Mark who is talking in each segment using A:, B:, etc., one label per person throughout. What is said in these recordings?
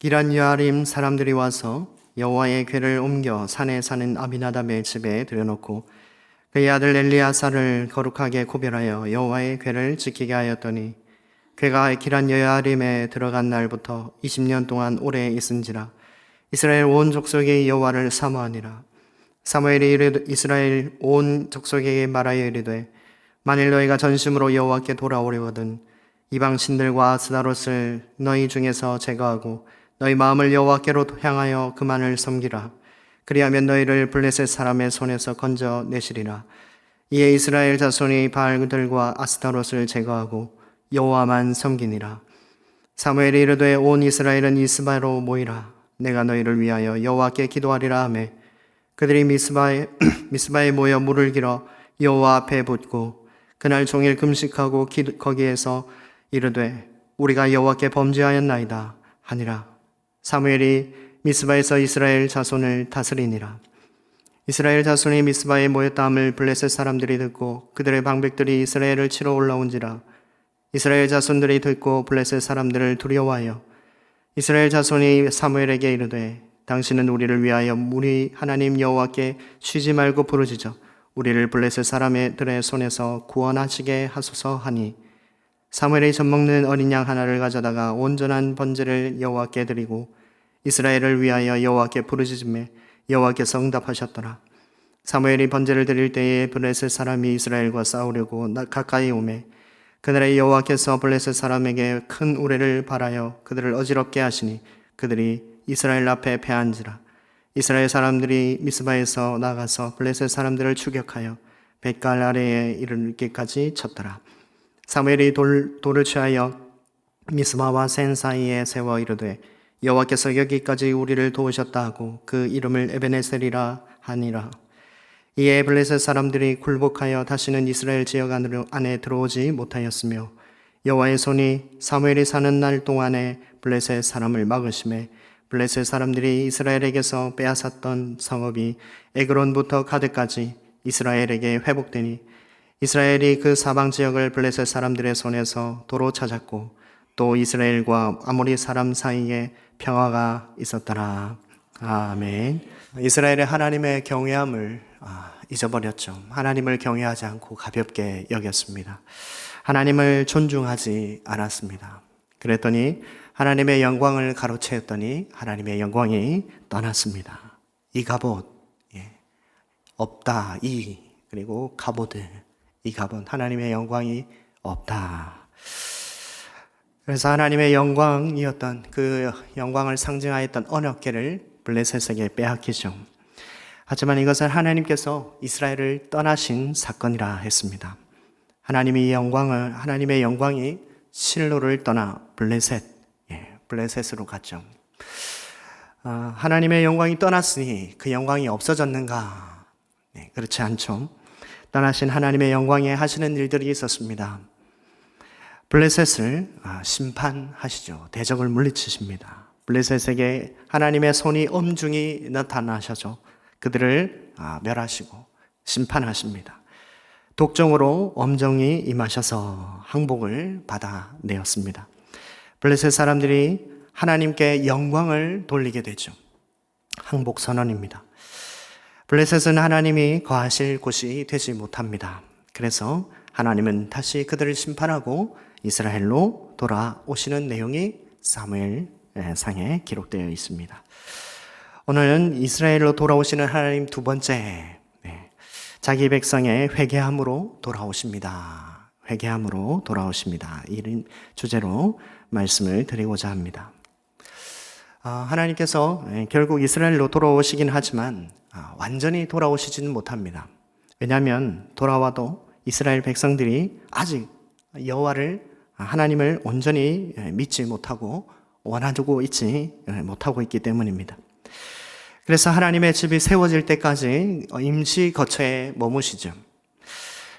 A: 기란 여아림 사람들이 와서 여호와의 궤를 옮겨 산에 사는 아비나답의 집에 들여놓고 그의 아들 엘리야사를 거룩하게 구별하여 여호와의 궤를 지키게 하였더니 궤가 기란 여아림에 들어간 날부터 20년 동안 오래 있은지라. 이스라엘 온 족속이 여호와를 사모하니라. 사무엘이 이스라엘 온 족속에게 말하여 이르되 만일 너희가 전심으로 여호와께 돌아오려거든 이방 신들과 아스다롯을 너희 중에서 제거하고 너희 마음을 여호와께로 향하여 그만을 섬기라. 그리하면 너희를 블레셋 사람의 손에서 건져 내시리라. 이에 이스라엘 자손이 바알들과 아스타롯을 제거하고 여호와만 섬기니라. 사무엘이 이르되 온 이스라엘은 미스바로 모이라. 내가 너희를 위하여 여호와께 기도하리라 하매 그들이 미스바에 모여 물을 길어 여호와 앞에 붓고 그날 종일 금식하고 거기에서 이르되 우리가 여호와께 범죄하였나이다 하니라. 사무엘이 미스바에서 이스라엘 자손을 다스리니라. 이스라엘 자손이 미스바에 모였다함을 블레셋 사람들이 듣고 그들의 방백들이 이스라엘을 치러 올라온지라. 이스라엘 자손들이 듣고 블레셋 사람들을 두려워하여 이스라엘 자손이 사무엘에게 이르되 당신은 우리를 위하여 우리 하나님 여호와께 쉬지 말고 부르짖어 우리를 블레셋 사람들의 손에서 구원하시게 하소서 하니 사무엘이 젖먹는 어린 양 하나를 가져다가 온전한 번제를 여호와께 드리고 이스라엘을 위하여 여호와께 부르짖음에 여호와께서 응답하셨더라. 사무엘이 번제를 드릴 때에 블레셋 사람이 이스라엘과 싸우려고 가까이 오매 그날에 여호와께서 블레셋 사람에게 큰 우레를 발하여 그들을 어지럽게 하시니 그들이 이스라엘 앞에 패한지라. 이스라엘 사람들이 미스바에서 나가서 블레셋 사람들을 추격하여 벳갈 아래에 이르기까지 쳤더라. 사무엘이 돌을 취하여 미스바와 센 사이에 세워 이르되 여호와께서 여기까지 우리를 도우셨다 하고 그 이름을 에베네셀이라 하니라. 이에 블레셋 사람들이 굴복하여 다시는 이스라엘 지역 안에 들어오지 못하였으며 여호와의 손이 사무엘이 사는 날 동안에 블레셋 사람을 막으심에 블레셋 사람들이 이스라엘에게서 빼앗았던 성읍이 에그론부터 가드까지 이스라엘에게 회복되니 이스라엘이 그 사방 지역을 블레셋 사람들의 손에서 도로 찾았고 또 이스라엘과 아모리 사람 사이에 평화가 있었더라. 아멘. 이스라엘의 하나님의 경외함을 잊어버렸죠. 하나님을 경외하지 않고 가볍게 여겼습니다. 하나님을 존중하지 않았습니다. 그랬더니 하나님의 영광을 가로채었더니 하나님의 영광이 떠났습니다. 이가봇, 없다, 그리고 가보드, 이가봇, 하나님의 영광이 없다. 그래서 하나님의 영광이었던 그 영광을 상징하였던 언어궤를 블레셋에게 빼앗기죠. 하지만 이것은 하나님께서 이스라엘을 떠나신 사건이라 했습니다. 하나님의 영광이 실로를 떠나 블레셋으로 갔죠. 하나님의 영광이 떠났으니 그 영광이 없어졌는가? 그렇지 않죠. 떠나신 하나님의 영광에 하시는 일들이 있었습니다. 블레셋을 심판하시죠. 대적을 물리치십니다. 블레셋에게 하나님의 손이 엄중히 나타나셔서 그들을 멸하시고 심판하십니다. 독종으로 엄정히 임하셔서 항복을 받아내었습니다. 블레셋 사람들이 하나님께 영광을 돌리게 되죠. 항복 선언입니다. 블레셋은 하나님이 거하실 곳이 되지 못합니다. 그래서 하나님은 다시 그들을 심판하고 이스라엘로 돌아오시는 내용이 사무엘상에 기록되어 있습니다. 오늘은 이스라엘로 돌아오시는 하나님 두 번째, 자기 백성의 회개함으로 돌아오십니다. 회개함으로 돌아오십니다. 이런 주제로 말씀을 드리고자 합니다. 하나님께서 결국 이스라엘로 돌아오시긴 하지만 완전히 돌아오시지는 못합니다. 왜냐하면 돌아와도 이스라엘 백성들이 아직 하나님을 온전히 믿지 못하고 원하고 있지 못하고 있기 때문입니다. 그래서 하나님의 집이 세워질 때까지 임시 거처에 머무시죠.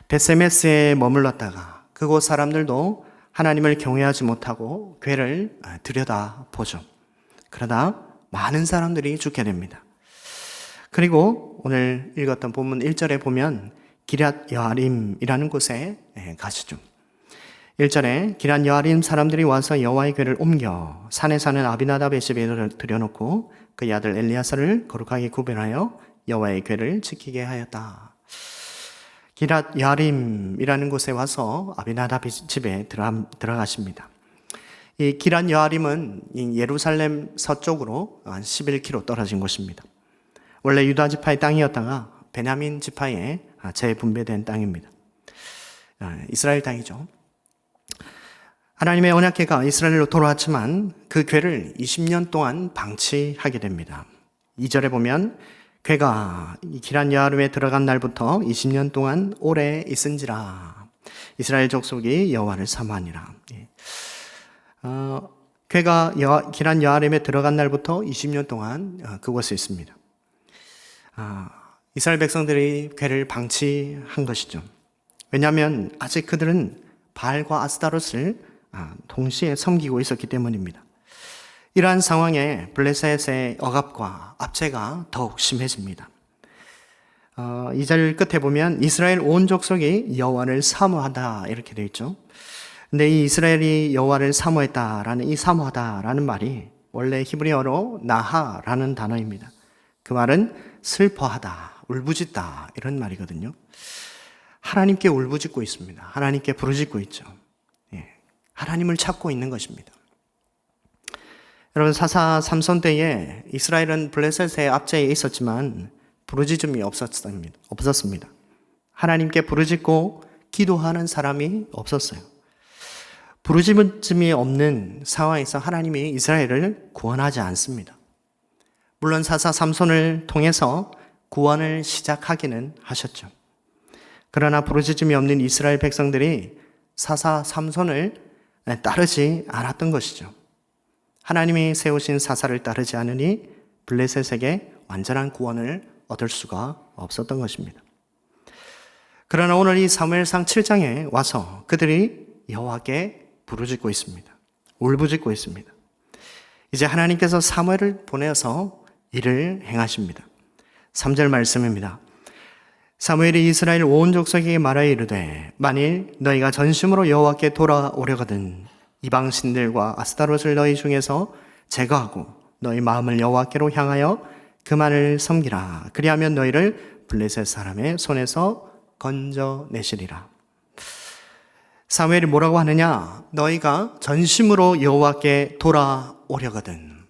A: 베세메스에 머물렀다가 그곳 사람들도 하나님을 경외하지 못하고 궤를 들여다보죠. 그러다 많은 사람들이 죽게 됩니다. 그리고 오늘 읽었던 본문 1절에 보면 기럇 여아림이라는 곳에 가시죠. 1절에 기란 여아림 사람들이 와서 여호와의 궤를 옮겨 산에 사는 아비나답의 집에 들여놓고 그의 아들 엘리야사를 거룩하게 구별하여 여호와의 궤를 지키게 하였다. 기랏 여아림이라는 곳에 와서 아비나답의 집에 들어가십니다. 이 기란 여아림은 예루살렘 서쪽으로 한 11km 떨어진 곳입니다. 원래 유다 지파의 땅이었다가 베냐민 지파에 재분배된 땅입니다. 이스라엘 땅이죠. 하나님의 언약궤가 이스라엘로 돌아왔지만 그 궤를 20년 동안 방치하게 됩니다. 2절에 보면 궤가 기란 여아림에 들어간 날부터 20년 동안 오래 있은지라 이스라엘 족속이 여호와를 사모하니라. 궤가 기란 여아림에 들어간 날부터 20년 동안 그곳에 있습니다. 이스라엘 백성들이 궤를 방치한 것이죠. 왜냐하면 아직 그들은 바알과 아스타롯을 동시에 섬기고 있었기 때문입니다. 이러한 상황에 블레셋의 억압과 압제가 더욱 심해집니다. 2절 끝에 보면 이스라엘 온 족속이 여호와를 사모하다 이렇게 되어 있죠. 근데 이 이스라엘이 여호와를 사모했다라는 이 사모하다라는 말이 원래 히브리어로 나하라는 단어입니다. 그 말은 슬퍼하다, 울부짖다 이런 말이거든요. 하나님께 울부짖고 있습니다. 하나님께 부르짖고 있죠. 하나님을 찾고 있는 것입니다. 여러분 사사 삼손 때에 이스라엘은 블레셋의 압제에 있었지만 부르짖음이 없었습니다. 하나님께 부르짖고 기도하는 사람이 없었어요. 부르짖음이 없는 상황에서 하나님이 이스라엘을 구원하지 않습니다. 물론 사사 삼손을 통해서 구원을 시작하기는 하셨죠. 그러나 부르짖음이 없는 이스라엘 백성들이 사사 삼손을 따르지 않았던 것이죠. 하나님이 세우신 사사를 따르지 않으니 블레셋에게 완전한 구원을 얻을 수가 없었던 것입니다. 그러나 오늘 이 사무엘상 7장에 와서 그들이 여호와께 부르짖고 있습니다. 울부짖고 있습니다. 이제 하나님께서 사무엘을 보내어서 일을 행하십니다. 3절 말씀입니다. 사무엘이 이스라엘 온 족속에게 말하여 이르되 만일 너희가 전심으로 여호와께 돌아오려거든 이방 신들과 아스타롯을 너희 중에서 제거하고 너희 마음을 여호와께로 향하여 그만을 섬기라. 그리하면 너희를 블레셋 사람의 손에서 건져내시리라. 사무엘이 뭐라고 하느냐? 너희가 전심으로 여호와께 돌아오려거든.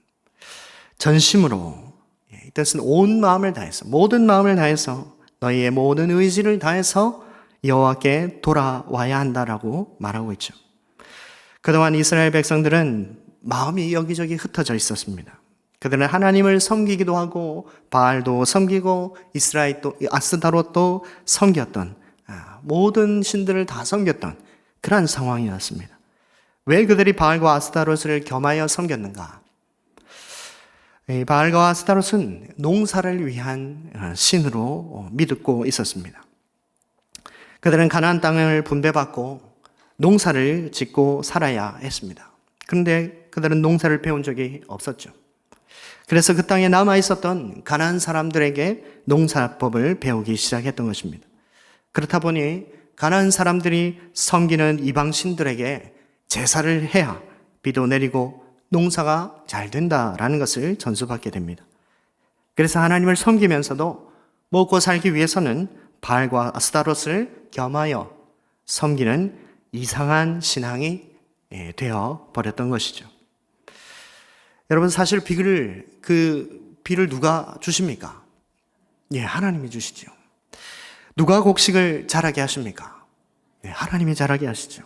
A: 전심으로, 이 뜻은 온 마음을 다해서, 모든 마음을 다해서, 너희의 모든 의지를 다해서 여호와께 돌아와야 한다라고 말하고 있죠. 그동안 이스라엘 백성들은 마음이 여기저기 흩어져 있었습니다. 그들은 하나님을 섬기기도 하고 바알도 섬기고 이스라엘도 아스타롯도 섬겼던 모든 신들을 다 섬겼던 그런 상황이었습니다. 왜 그들이 바알과 아스타롯을 겸하여 섬겼는가? 바알과 아스타롯은 농사를 위한 신으로 믿고 있었습니다. 그들은 가나안 땅을 분배받고 농사를 짓고 살아야 했습니다. 그런데 그들은 농사를 배운 적이 없었죠. 그래서 그 땅에 남아 있었던 가나안 사람들에게 농사법을 배우기 시작했던 것입니다. 그렇다 보니 가나안 사람들이 섬기는 이방 신들에게 제사를 해야 비도 내리고 농사가 잘 된다라는 것을 전수받게 됩니다. 그래서 하나님을 섬기면서도 먹고 살기 위해서는 바알과 아스타롯을 겸하여 섬기는 이상한 신앙이 되어 버렸던 것이죠. 여러분 사실 비를 누가 주십니까? 하나님이 주시죠. 누가 곡식을 자라게 하십니까? 하나님이 자라게 하시죠.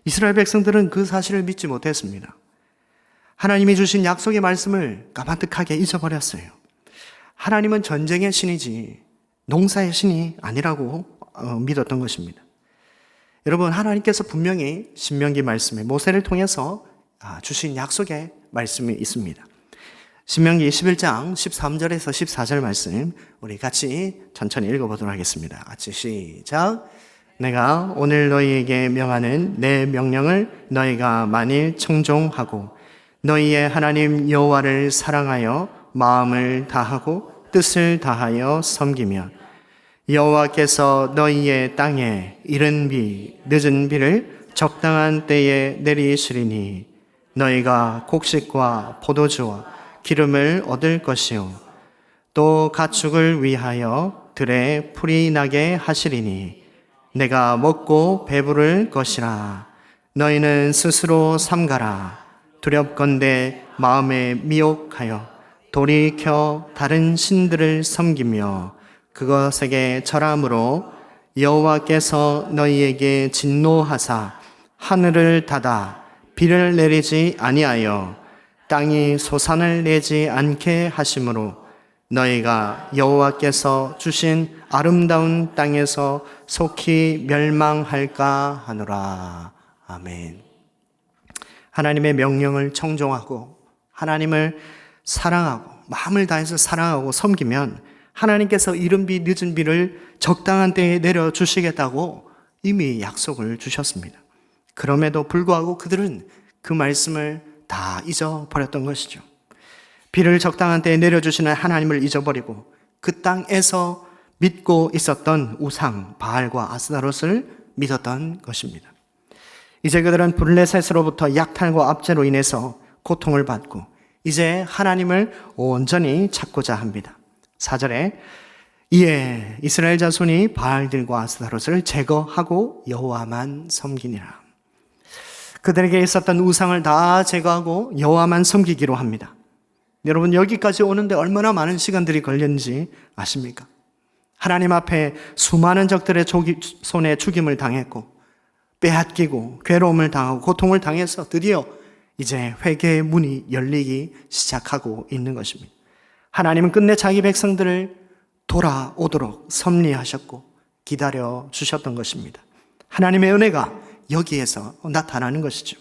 A: 이스라엘 백성들은 그 사실을 믿지 못했습니다. 하나님이 주신 약속의 말씀을 까마득하게 잊어버렸어요. 하나님은 전쟁의 신이지 농사의 신이 아니라고 믿었던 것입니다. 여러분 하나님께서 분명히 신명기 말씀에 모세를 통해서 주신 약속의 말씀이 있습니다. 신명기 21장 13절에서 14절 말씀 우리 같이 천천히 읽어보도록 하겠습니다. 같이 시작. 내가 오늘 너희에게 명하는 내 명령을 너희가 만일 청종하고 너희의 하나님 여호와를 사랑하여 마음을 다하고 뜻을 다하여 섬기며 여호와께서 너희의 땅에 이른 비 늦은 비를 적당한 때에 내리시리니 너희가 곡식과 포도주와 기름을 얻을 것이요 또 가축을 위하여 들에 풀이 나게 하시리니 내가 먹고 배부를 것이라. 너희는 스스로 삼가라. 두렵건대 마음에 미혹하여 돌이켜 다른 신들을 섬기며 그것에게 절함으로 여호와께서 너희에게 진노하사 하늘을 닫아 비를 내리지 아니하여 땅이 소산을 내지 않게 하심으로 너희가 여호와께서 주신 아름다운 땅에서 속히 멸망할까 하노라. 아멘. 하나님의 명령을 청종하고 하나님을 사랑하고 마음을 다해서 사랑하고 섬기면 하나님께서 이른 비 늦은 비를 적당한 때에 내려주시겠다고 이미 약속을 주셨습니다. 그럼에도 불구하고 그들은 그 말씀을 다 잊어버렸던 것이죠. 비를 적당한 때에 내려주시는 하나님을 잊어버리고 그 땅에서 믿고 있었던 우상 바알과 아스타롯을 믿었던 것입니다. 이제 그들은 블레셋으로부터 약탈과 압제로 인해서 고통을 받고 이제 하나님을 온전히 찾고자 합니다. 4절에 이에 이스라엘 자손이 바알들과 아스타롯을 제거하고 여호와만 섬기니라. 그들에게 있었던 우상을 다 제거하고 여호와만 섬기기로 합니다. 여러분, 여기까지 오는데 얼마나 많은 시간들이 걸렸는지 아십니까? 하나님 앞에 수많은 적들의 손에 죽임을 당했고 빼앗기고 괴로움을 당하고 고통을 당해서 드디어 이제 회개의 문이 열리기 시작하고 있는 것입니다. 하나님은 끝내 자기 백성들을 돌아오도록 섭리하셨고 기다려 주셨던 것입니다. 하나님의 은혜가 여기에서 나타나는 것이죠.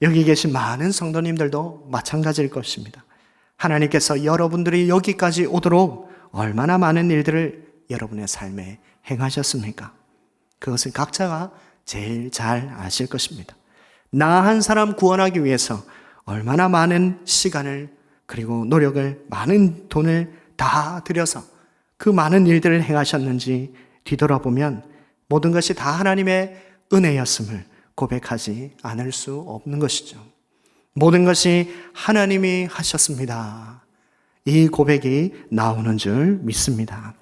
A: 여기 계신 많은 성도님들도 마찬가지일 것입니다. 하나님께서 여러분들이 여기까지 오도록 얼마나 많은 일들을 여러분의 삶에 행하셨습니까? 그것을 각자가 제일 잘 아실 것입니다. 나 한 사람 구원하기 위해서 얼마나 많은 시간을 그리고 노력을 많은 돈을 다 들여서 그 많은 일들을 행하셨는지 뒤돌아보면 모든 것이 다 하나님의 은혜였음을 고백하지 않을 수 없는 것이죠. 모든 것이 하나님이 하셨습니다. 이 고백이 나오는 줄 믿습니다.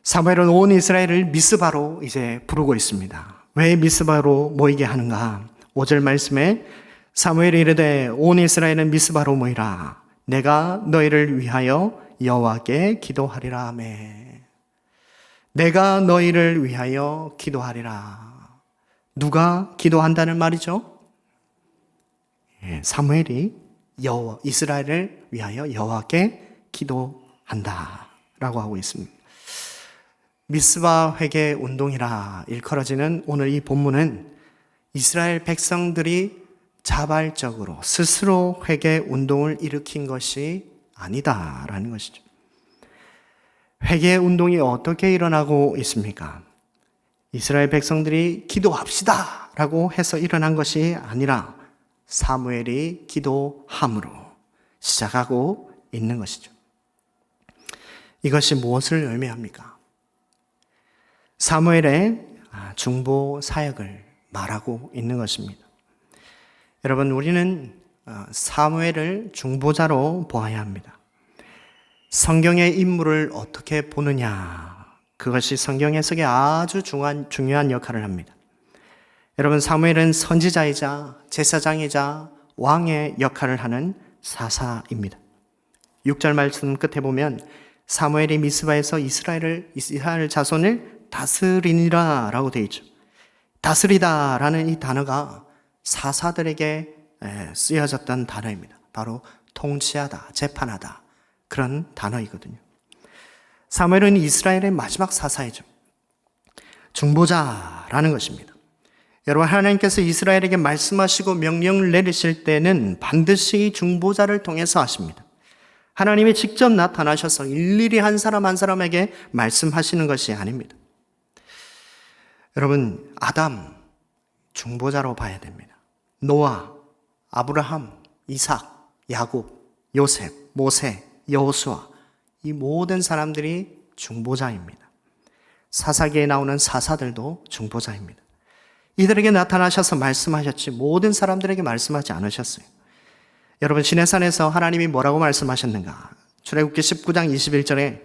A: 사무엘은 온 이스라엘을 미스바로 이제 부르고 있습니다. 왜 미스바로 모이게 하는가? 5절 말씀에 사무엘이 이르되 온 이스라엘은 미스바로 모이라. 내가 너희를 위하여 여호와께 기도하리라 하며. 내가 너희를 위하여 기도하리라. 누가 기도한다는 말이죠? 사무엘이 이스라엘을 위하여 여호와께 기도한다라고 하고 있습니다. 미스바 회개 운동이라 일컬어지는 오늘 이 본문은 이스라엘 백성들이 자발적으로 스스로 회개 운동을 일으킨 것이 아니다라는 것이죠. 회개 운동이 어떻게 일어나고 있습니까? 이스라엘 백성들이 기도합시다 라고 해서 일어난 것이 아니라 사무엘이 기도함으로 시작하고 있는 것이죠. 이것이 무엇을 의미합니까? 사무엘의 중보 사역을 말하고 있는 것입니다. 여러분, 우리는 사무엘을 중보자로 보아야 합니다. 성경의 인물을 어떻게 보느냐, 그것이 성경 해석에 아주 중요한 역할을 합니다. 여러분, 사무엘은 선지자이자 제사장이자 왕의 역할을 하는 사사입니다. 6절 말씀 끝에 보면 사무엘이 미스바에서 이스라엘 자손을 다스리니라 라고 되어 있죠. 다스리다 라는 이 단어가 사사들에게 쓰여졌던 단어입니다. 바로 통치하다, 재판하다 그런 단어이거든요. 사무엘은 이스라엘의 마지막 사사이죠. 중보자라는 것입니다. 여러분, 하나님께서 이스라엘에게 말씀하시고 명령을 내리실 때는 반드시 중보자를 통해서 하십니다. 하나님이 직접 나타나셔서 일일이 한 사람 한 사람에게 말씀하시는 것이 아닙니다. 여러분, 아담 중보자로 봐야 됩니다. 노아, 아브라함, 이삭, 야곱, 요셉, 모세, 여호수아, 이 모든 사람들이 중보자입니다. 사사기에 나오는 사사들도 중보자입니다. 이들에게 나타나셔서 말씀하셨지 모든 사람들에게 말씀하지 않으셨어요. 여러분, 시내산에서 하나님이 뭐라고 말씀하셨는가? 출애굽기 19장 21절에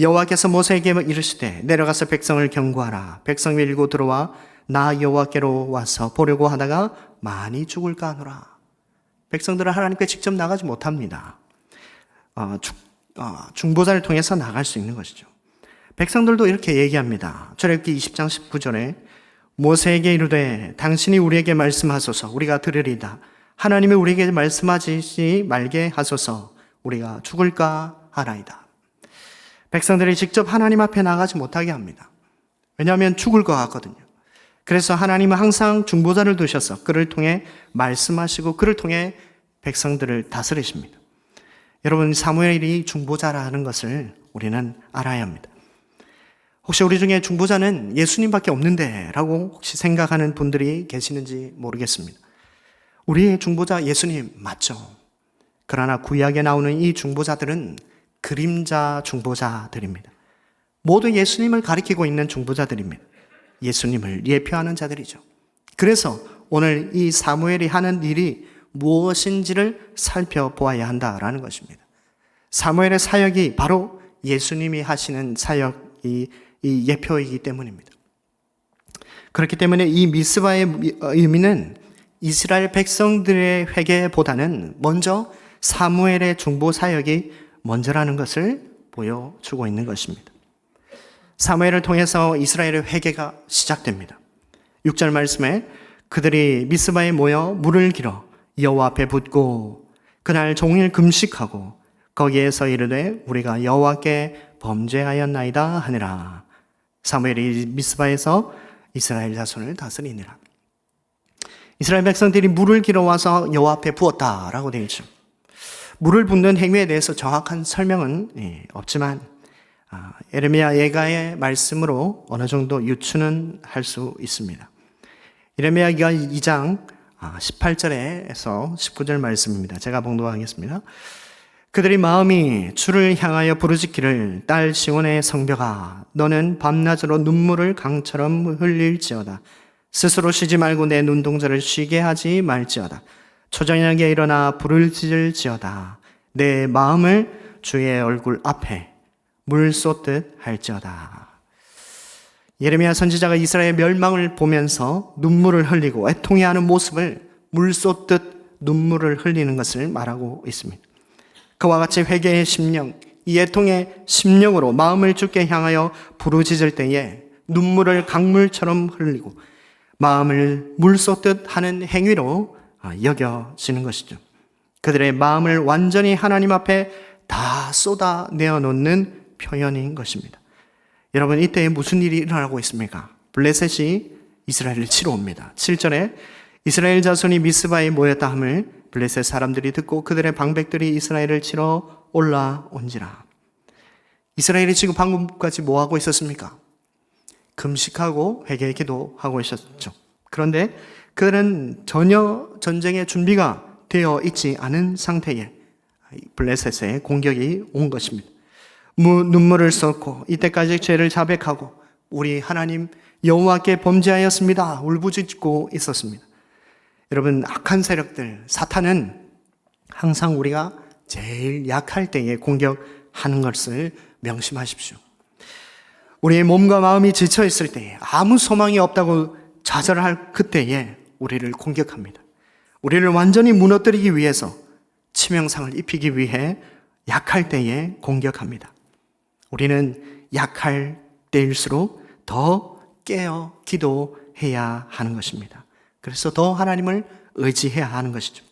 A: 여호와께서 모세에게 이르시되 내려가서 백성을 경고하라. 백성이 밀고 들어와 나 여호와께로 와서 보려고 하다가 많이 죽을까 하노라. 백성들은 하나님께 직접 나가지 못합니다. 중보자를 통해서 나갈 수 있는 것이죠. 백성들도 이렇게 얘기합니다. 출애굽기 20장 19절에 모세에게 이르되 당신이 우리에게 말씀하소서 우리가 들으리다. 하나님이 우리에게 말씀하시지 말게 하소서 우리가 죽을까 하나이다. 백성들이 직접 하나님 앞에 나가지 못하게 합니다. 왜냐하면 죽을 것 같거든요. 그래서 하나님은 항상 중보자를 두셔서 그를 통해 말씀하시고 그를 통해 백성들을 다스리십니다. 여러분, 사무엘이 중보자라는 것을 우리는 알아야 합니다. 혹시 우리 중에 중보자는 예수님밖에 없는데 라고 혹시 생각하는 분들이 계시는지 모르겠습니다. 우리의 중보자 예수님 맞죠? 그러나 구약에 나오는 이 중보자들은 그림자 중보자들입니다. 모두 예수님을 가리키고 있는 중보자들입니다. 예수님을 예표하는 자들이죠. 그래서 오늘 이 사무엘이 하는 일이 무엇인지를 살펴보아야 한다라는 것입니다. 사무엘의 사역이 바로 예수님이 하시는 사역이 이 예표이기 때문입니다. 그렇기 때문에 이 미스바의 의미는 이스라엘 백성들의 회개보다는 먼저 사무엘의 중보 사역이 먼저라는 것을 보여주고 있는 것입니다. 사무엘을 통해서 이스라엘의 회개가 시작됩니다. 6절 말씀에 그들이 미스바에 모여 물을 길어 여호와 앞에 붓고 그날 종일 금식하고 거기에서 이르되 우리가 여호와께 범죄하였나이다 하니라. 사무엘이 미스바에서 이스라엘 자손을 다스리니라. 이스라엘 백성들이 물을 길어와서 여호와 앞에 부었다라고 되어 있죠. 물을 붓는 행위에 대해서 정확한 설명은 없지만 예레미야 예가의 말씀으로 어느 정도 유추는 할 수 있습니다. 예레미야 2장 18절에서 19절 말씀입니다. 제가 봉독하겠습니다. 그들이 마음이 주를 향하여 부르짖기를 딸 시온의 성벽아 너는 밤낮으로 눈물을 강처럼 흘릴지어다. 스스로 쉬지 말고 내 눈동자를 쉬게 하지 말지어다. 초저녁에 일어나 부르짖을지어다. 내 마음을 주의 얼굴 앞에 물 쏟듯 할지어다. 예레미야 선지자가 이스라엘의 멸망을 보면서 눈물을 흘리고 애통해하는 모습을 물 쏟듯 눈물을 흘리는 것을 말하고 있습니다. 그와 같이 회개의 심령, 이 애통의 심령으로 마음을 주께 향하여 부르짖을 때에 눈물을 강물처럼 흘리고 마음을 물 쏟듯 하는 행위로 여겨지는 것이죠. 그들의 마음을 완전히 하나님 앞에 다 쏟아내어 놓는 표현인 것입니다. 여러분, 이때 무슨 일이 일어나고 있습니까? 블레셋이 이스라엘을 치러 옵니다. 7절에 이스라엘 자손이 미스바에 모였다 함을 블레셋 사람들이 듣고 그들의 방백들이 이스라엘을 치러 올라온지라. 이스라엘이 지금 방금까지 뭐 하고 있었습니까? 금식하고 회개 기도하고 있었죠. 그런데 그들은 전혀 전쟁의 준비가 되어 있지 않은 상태에 블레셋의 공격이 온 것입니다. 눈물을 쏟고 이때까지 죄를 자백하고 우리 하나님 여호와께 범죄하였습니다. 울부짖고 있었습니다. 여러분, 악한 세력들, 사탄은 항상 우리가 제일 약할 때에 공격하는 것을 명심하십시오. 우리의 몸과 마음이 지쳐 있을 때에 아무 소망이 없다고 좌절할 그때에 우리를 공격합니다. 우리를 완전히 무너뜨리기 위해서 치명상을 입히기 위해 약할 때에 공격합니다. 우리는 약할 때일수록 더 깨어 기도해야 하는 것입니다. 그래서 더 하나님을 의지해야 하는 것이죠.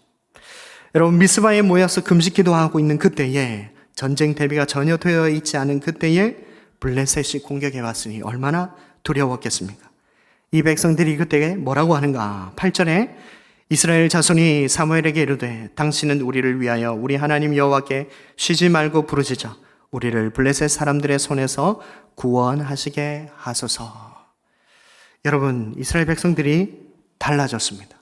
A: 여러분, 미스바에 모여서 금식 기도하고 있는 그때에 전쟁 대비가 전혀 되어 있지 않은 그때에 블레셋이 공격해 왔으니 얼마나 두려웠겠습니까? 이 백성들이 그때 뭐라고 하는가? 8절에 이스라엘 자손이 사무엘에게 이르되 당신은 우리를 위하여 우리 하나님 여호와께 쉬지 말고 부르짖어 우리를 블레셋 사람들의 손에서 구원하시게 하소서. 여러분, 이스라엘 백성들이 달라졌습니다.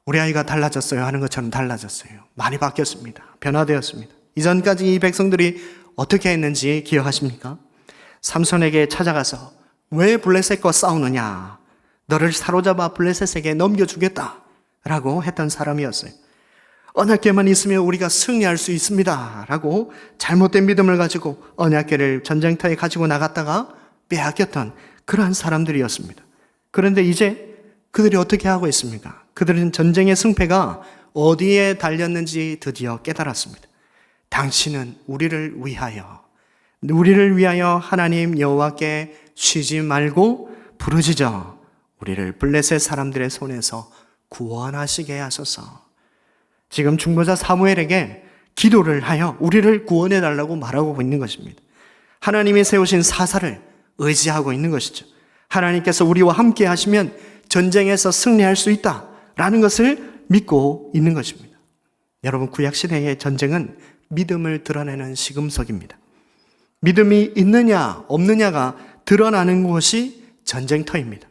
A: 우리 아이가 달라졌어요 하는 것처럼 달라졌어요. 많이 바뀌었습니다. 변화되었습니다. 이전까지 이 백성들이 어떻게 했는지 기억하십니까? 삼손에게 찾아가서 왜 블레셋과 싸우느냐? 너를 사로잡아 블레셋에게 넘겨주겠다 라고 했던 사람이었어요. 언약궤만 있으면 우리가 승리할 수 있습니다 라고 잘못된 믿음을 가지고 언약궤를 전쟁터에 가지고 나갔다가 빼앗겼던 그러한 사람들이었습니다. 그런데 이제 그들이 어떻게 하고 있습니까? 그들은 전쟁의 승패가 어디에 달렸는지 드디어 깨달았습니다. 당신은 우리를 위하여 하나님 여호와께 쉬지 말고 부르짖어 우리를 블레셋 사람들의 손에서 구원하시게 하소서. 지금 중보자 사무엘에게 기도를 하여 우리를 구원해 달라고 말하고 있는 것입니다. 하나님이 세우신 사사를 의지하고 있는 것이죠. 하나님께서 우리와 함께 하시면 전쟁에서 승리할 수 있다라는 것을 믿고 있는 것입니다. 여러분, 구약시대의 전쟁은 믿음을 드러내는 시금석입니다. 믿음이 있느냐 없느냐가 드러나는 곳이 전쟁터입니다.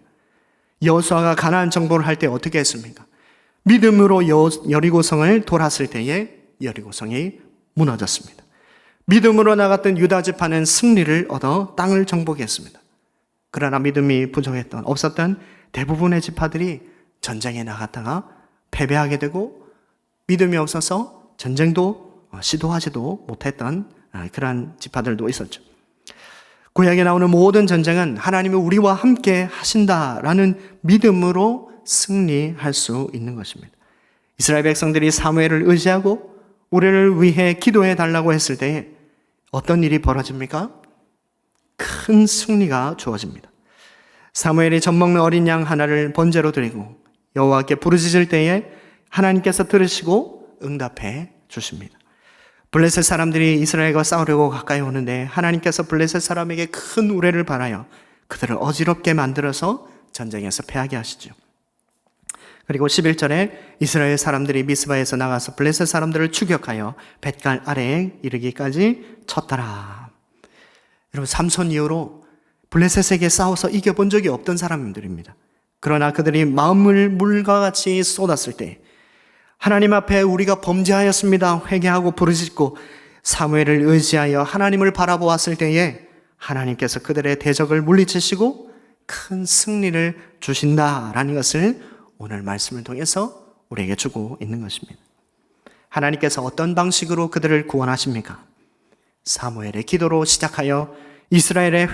A: 여호수아가 가나안 정복을 할 때 어떻게 했습니까? 믿음으로 여리고성을 돌았을 때에 여리고성이 무너졌습니다. 믿음으로 나갔던 유다 지파는 승리를 얻어 땅을 정복했습니다. 그러나 믿음이 없었던 대부분의 지파들이 전쟁에 나갔다가 패배하게 되고 믿음이 없어서 전쟁도 시도하지도 못했던 그러한 지파들도 있었죠. 구약에 나오는 모든 전쟁은 하나님이 우리와 함께 하신다라는 믿음으로 승리할 수 있는 것입니다. 이스라엘 백성들이 사무엘을 의지하고 우리를 위해 기도해 달라고 했을 때에 어떤 일이 벌어집니까? 큰 승리가 주어집니다. 사무엘이 젖먹는 어린 양 하나를 번제로 드리고 여호와께 부르짖을 때에 하나님께서 들으시고 응답해 주십니다. 블레셋 사람들이 이스라엘과 싸우려고 가까이 오는데 하나님께서 블레셋 사람에게 큰 우레를 바라여 그들을 어지럽게 만들어서 전쟁에서 패하게 하시죠. 그리고 11절에 이스라엘 사람들이 미스바에서 나가서 블레셋 사람들을 추격하여 뱃갈 아래에 이르기까지 쳤더라. 여러분, 삼손 이후로 블레셋에게 싸워서 이겨본 적이 없던 사람들입니다. 그러나 그들이 마음을 물과 같이 쏟았을 때 하나님 앞에 우리가 범죄하였습니다 회개하고 부르짖고 사무엘을 의지하여 하나님을 바라보았을 때에 하나님께서 그들의 대적을 물리치시고 큰 승리를 주신다라는 것을 오늘 말씀을 통해서 우리에게 주고 있는 것입니다. 하나님께서 어떤 방식으로 그들을 구원하십니까? 사무엘의 기도로 시작하여 이스라엘의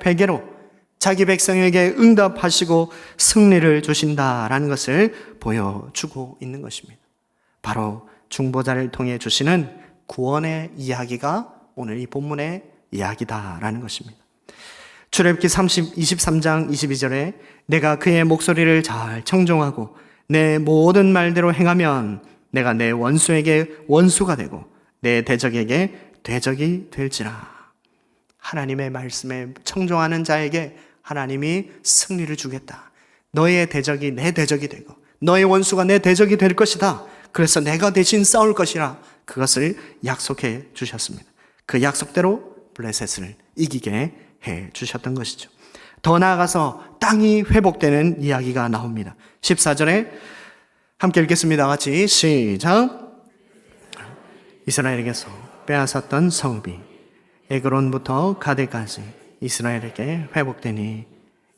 A: 회개로 자기 백성에게 응답하시고 승리를 주신다라는 것을 보여주고 있는 것입니다. 바로 중보자를 통해 주시는 구원의 이야기가 오늘 이 본문의 이야기다라는 것입니다. 출애굽기 23장 22절에 내가 그의 목소리를 잘 청종하고 내 모든 말대로 행하면 내가 내 원수에게 원수가 되고 내 대적에게 대적이 될지라. 하나님의 말씀에 청종하는 자에게 하나님이 승리를 주겠다. 너의 대적이 내 대적이 되고 너의 원수가 내 대적이 될 것이다. 그래서 내가 대신 싸울 것이라 그것을 약속해 주셨습니다. 그 약속대로 블레셋을 이기게 해 주셨던 것이죠. 더 나아가서 땅이 회복되는 이야기가 나옵니다. 14절에 함께 읽겠습니다. 같이 시작. 이스라엘에게서 빼앗았던 성읍이 에그론부터 가데까지 이스라엘에게 회복되니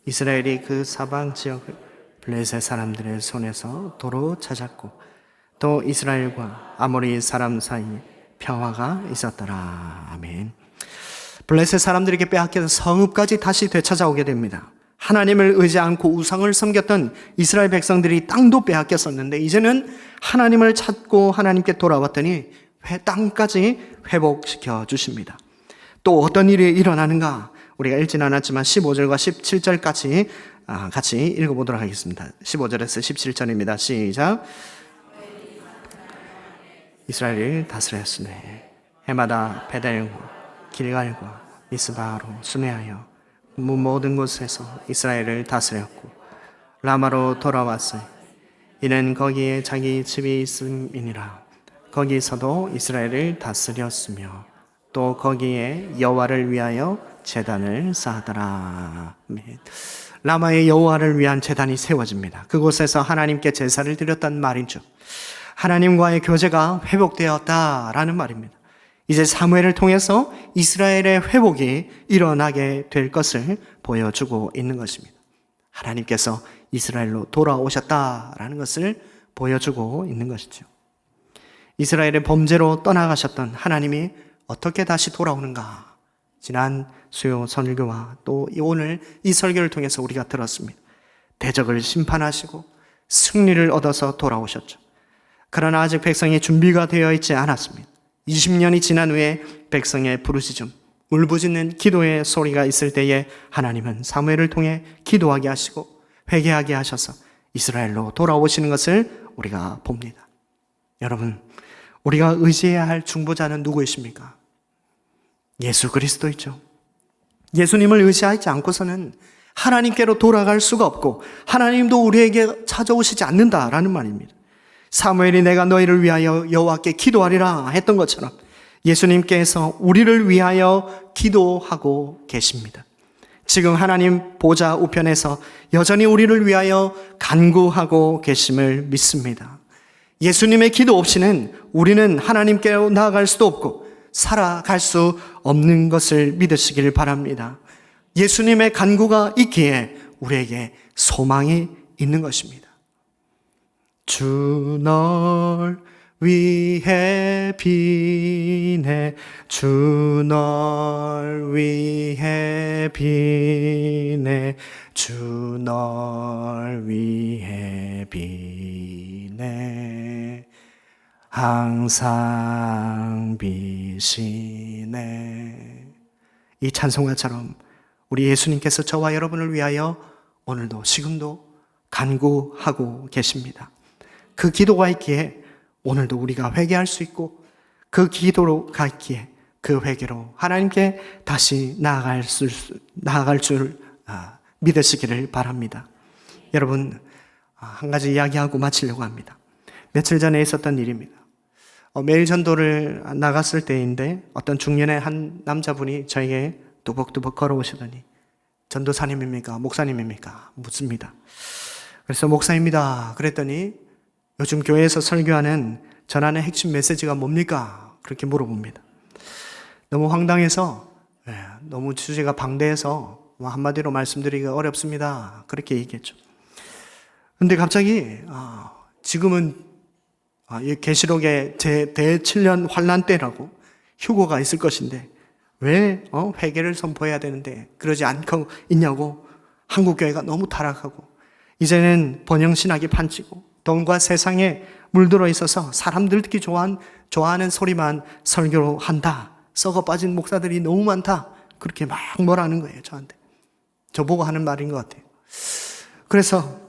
A: 이스라엘이 그 사방 지역을 블레셋 사람들의 손에서 도로 찾았고 또 이스라엘과 아모리 사람 사이에 평화가 있었더라. 아멘. 블레셋 사람들에게 빼앗긴 성읍까지 다시 되찾아오게 됩니다. 하나님을 의지 않고 우상을 섬겼던 이스라엘 백성들이 땅도 빼앗겼었는데 이제는 하나님을 찾고 하나님께 돌아왔더니 땅까지 회복시켜 주십니다. 또 어떤 일이 일어나는가? 우리가 읽지는 않았지만 15절과 17절까지 같이 읽어보도록 하겠습니다. 15절에서 17절입니다. 시작. 이스라엘을 다스렸으니 해마다 베델과 길갈과 미스바로 순회하여 모든 곳에서 이스라엘을 다스렸고 라마로 돌아왔으니 이는 거기에 자기 집이 있음이니라. 거기서도 이스라엘을 다스렸으며 또 거기에 여호와를 위하여 제단을 쌓았더라. 라마의 여호와를 위한 제단이 세워집니다. 그곳에서 하나님께 제사를 드렸단 말이죠. 하나님과의 교제가 회복되었다라는 말입니다. 이제 사무엘을 통해서 이스라엘의 회복이 일어나게 될 것을 보여주고 있는 것입니다. 하나님께서 이스라엘로 돌아오셨다라는 것을 보여주고 있는 것이죠. 이스라엘의 범죄로 떠나가셨던 하나님이 어떻게 다시 돌아오는가? 지난 수요 설교와 또 오늘 이 설교를 통해서 우리가 들었습니다. 대적을 심판하시고 승리를 얻어서 돌아오셨죠. 그러나 아직 백성이 준비가 되어 있지 않았습니다. 20년이 지난 후에 백성의 부르짖음, 울부짖는 기도의 소리가 있을 때에 하나님은 사무엘을 통해 기도하게 하시고 회개하게 하셔서 이스라엘로 돌아오시는 것을 우리가 봅니다. 여러분, 우리가 의지해야 할 중보자는 누구이십니까? 예수 그리스도이죠. 예수님을 의지하지 않고서는 하나님께로 돌아갈 수가 없고 하나님도 우리에게 찾아오시지 않는다라는 말입니다. 사무엘이 내가 너희를 위하여 여호와께 기도하리라 했던 것처럼 예수님께서 우리를 위하여 기도하고 계십니다. 지금 하나님 보좌 우편에서 여전히 우리를 위하여 간구하고 계심을 믿습니다. 예수님의 기도 없이는 우리는 하나님께로 나아갈 수도 없고 살아갈 수 없는 것을 믿으시길 바랍니다. 예수님의 간구가 있기에 우리에게 소망이 있는 것입니다. 주 널 위해 비네 주 널 위해 비네 주 널 위해 비네 항상 비시네. 이 찬송가처럼 우리 예수님께서 저와 여러분을 위하여 오늘도 지금도 간구하고 계십니다. 그 기도가 있기에 오늘도 우리가 회개할 수 있고 그 기도가 있기에 그 회개로 하나님께 다시 나아갈 줄 믿으시기를 바랍니다. 여러분, 한 가지 이야기하고 마치려고 합니다. 며칠 전에 있었던 일입니다. 매일 전도를 나갔을 때인데 어떤 중년의 한 남자분이 저에게 뚜벅뚜벅 걸어오시더니 전도사님입니까? 목사님입니까? 묻습니다. 그래서 목사입니다. 그랬더니 요즘 교회에서 설교하는 전하는 핵심 메시지가 뭡니까? 그렇게 물어봅니다. 너무 황당해서 너무 주제가 방대해서 한마디로 말씀드리기가 어렵습니다. 그렇게 얘기했죠. 근데 갑자기 지금은 계시록에 제 대7년 환란 때라고 휴거가 있을 것인데 왜 회개를 선포해야 되는데 그러지 않고 있냐고. 한국교회가 너무 타락하고 이제는 번영신학이 판치고 돈과 세상에 물들어 있어서 사람들 듣기 좋아하는 소리만 설교로 한다. 썩어 빠진 목사들이 너무 많다. 그렇게 막 뭐라는 거예요, 저한테. 저보고 하는 말인 것 같아요. 그래서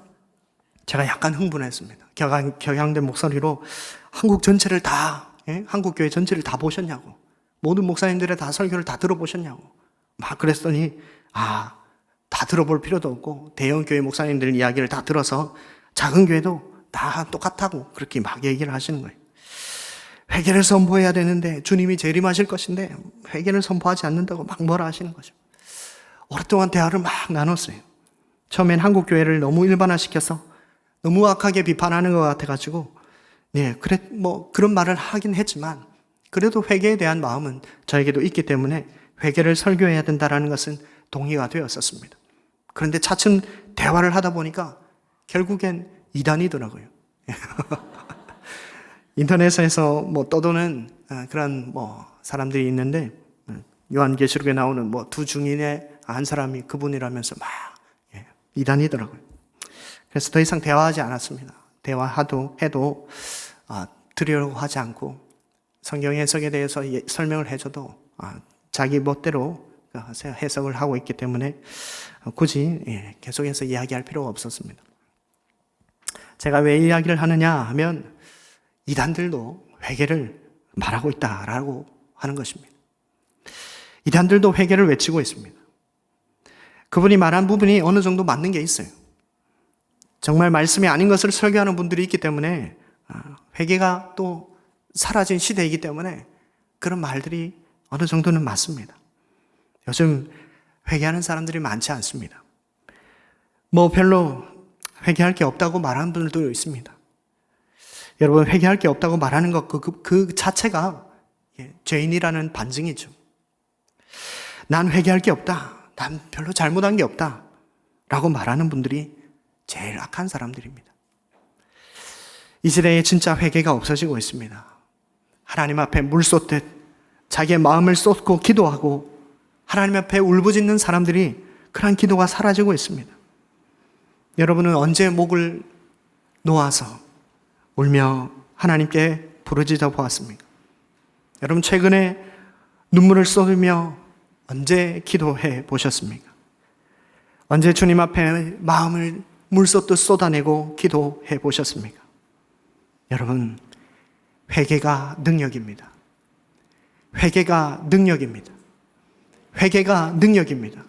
A: 제가 약간 흥분했습니다. 격양된 목소리로 한국 전체를 다, 한국교회 전체를 다 보셨냐고. 모든 목사님들의 다 설교를 다 들어보셨냐고. 막 그랬더니, 다 들어볼 필요도 없고, 대형교회 목사님들 이야기를 다 들어서 작은 교회도 다 똑같다고 그렇게 막 얘기를 하시는 거예요. 회개를 선포해야 되는데 주님이 재림하실 것인데 회개를 선포하지 않는다고 막 뭐라 하시는 거죠. 오랫동안 대화를 막 나눴어요. 처음엔 한국교회를 너무 일반화시켜서 너무 악하게 비판하는 것 같아가지고 그런 말을 하긴 했지만 그래도 회개에 대한 마음은 저에게도 있기 때문에 회개를 설교해야 된다는 것은 동의가 되었었습니다. 그런데 차츰 대화를 하다 보니까 결국엔 이단이더라고요. 인터넷에서 떠도는 그런 사람들이 있는데 요한계시록에 나오는 두 중인의 한 사람이 그분이라면서 막 이단이더라고요. 그래서 더 이상 대화하지 않았습니다. 해도 들으려고 하지 않고 성경 해석에 대해서 설명을 해줘도 자기 멋대로 해석을 하고 있기 때문에 굳이 계속해서 이야기할 필요가 없었습니다. 제가 왜 이야기를 하느냐 하면 이단들도 회개를 말하고 있다라고 하는 것입니다. 이단들도 회개를 외치고 있습니다. 그분이 말한 부분이 어느 정도 맞는 게 있어요. 정말 말씀이 아닌 것을 설교하는 분들이 있기 때문에 회개가 또 사라진 시대이기 때문에 그런 말들이 어느 정도는 맞습니다. 요즘 회개하는 사람들이 많지 않습니다. 별로 회개할 게 없다고 말하는 분들도 있습니다. 여러분, 회개할 게 없다고 말하는 것 그 자체가 죄인이라는 반증이죠. 난 회개할 게 없다. 난 별로 잘못한 게 없다. 라고 말하는 분들이 제일 악한 사람들입니다. 이 시대에 진짜 회개가 없어지고 있습니다. 하나님 앞에 물 쏟듯 자기의 마음을 쏟고 기도하고 하나님 앞에 울부짖는 사람들이 그런 기도가 사라지고 있습니다. 여러분은 언제 목을 놓아서 울며 하나님께 부르짖어 보았습니까? 여러분 최근에 눈물을 쏟으며 언제 기도해 보셨습니까? 언제 주님 앞에 마음을 물쏟듯 쏟아내고 기도해 보셨습니까? 여러분, 회개가 능력입니다. 회개가 능력입니다. 회개가 능력입니다.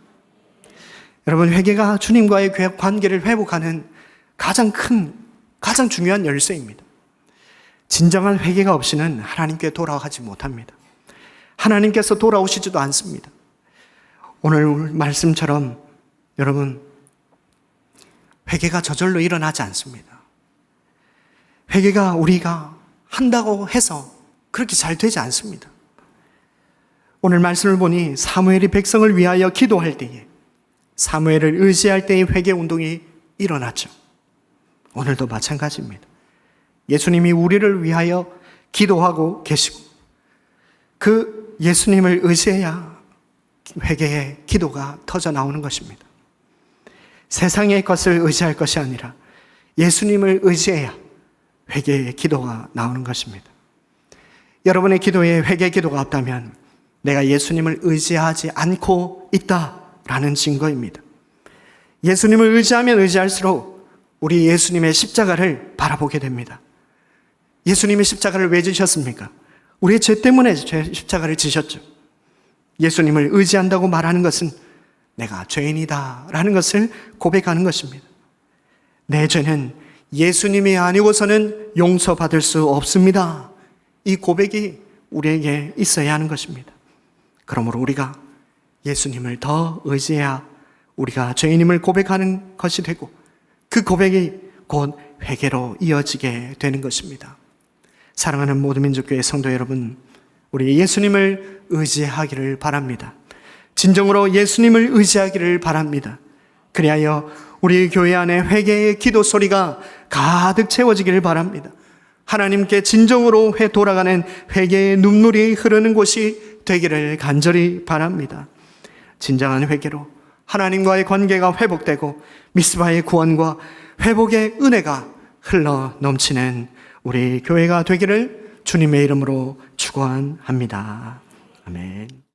A: 여러분, 회개가 주님과의 관계를 회복하는 가장 중요한 열쇠입니다. 진정한 회개가 없이는 하나님께 돌아가지 못합니다. 하나님께서 돌아오시지도 않습니다. 오늘 말씀처럼 여러분, 회개가 저절로 일어나지 않습니다. 회개가 우리가 한다고 해서 그렇게 잘 되지 않습니다. 오늘 말씀을 보니 사무엘이 백성을 위하여 기도할 때에, 사무엘을 의지할 때의 회개 운동이 일어났죠. 오늘도 마찬가지입니다. 예수님이 우리를 위하여 기도하고 계시고 그 예수님을 의지해야 회개의 기도가 터져 나오는 것입니다. 세상의 것을 의지할 것이 아니라 예수님을 의지해야 회개의 기도가 나오는 것입니다. 여러분의 기도에 회개 기도가 없다면 내가 예수님을 의지하지 않고 있다라는 증거입니다. 예수님을 의지하면 의지할수록 우리 예수님의 십자가를 바라보게 됩니다. 예수님이 십자가를 왜 지셨습니까? 우리의 죄 때문에 십자가를 지셨죠. 예수님을 의지한다고 말하는 것은 내가 죄인이다라는 것을 고백하는 것입니다. 내 죄는 예수님이 아니고서는 용서받을 수 없습니다. 이 고백이 우리에게 있어야 하는 것입니다. 그러므로 우리가 예수님을 더 의지해야 우리가 죄인임을 고백하는 것이 되고 그 고백이 곧 회개로 이어지게 되는 것입니다. 사랑하는 모두민족교회 성도 여러분, 우리 예수님을 의지하기를 바랍니다. 진정으로 예수님을 의지하기를 바랍니다. 그리하여 우리 교회 안에 회개의 기도 소리가 가득 채워지기를 바랍니다. 하나님께 진정으로 돌아가는 회개의 눈물이 흐르는 곳이 되기를 간절히 바랍니다. 진정한 회개로 하나님과의 관계가 회복되고 미스바의 구원과 회복의 은혜가 흘러 넘치는 우리 교회가 되기를 주님의 이름으로 축원합니다. 아멘.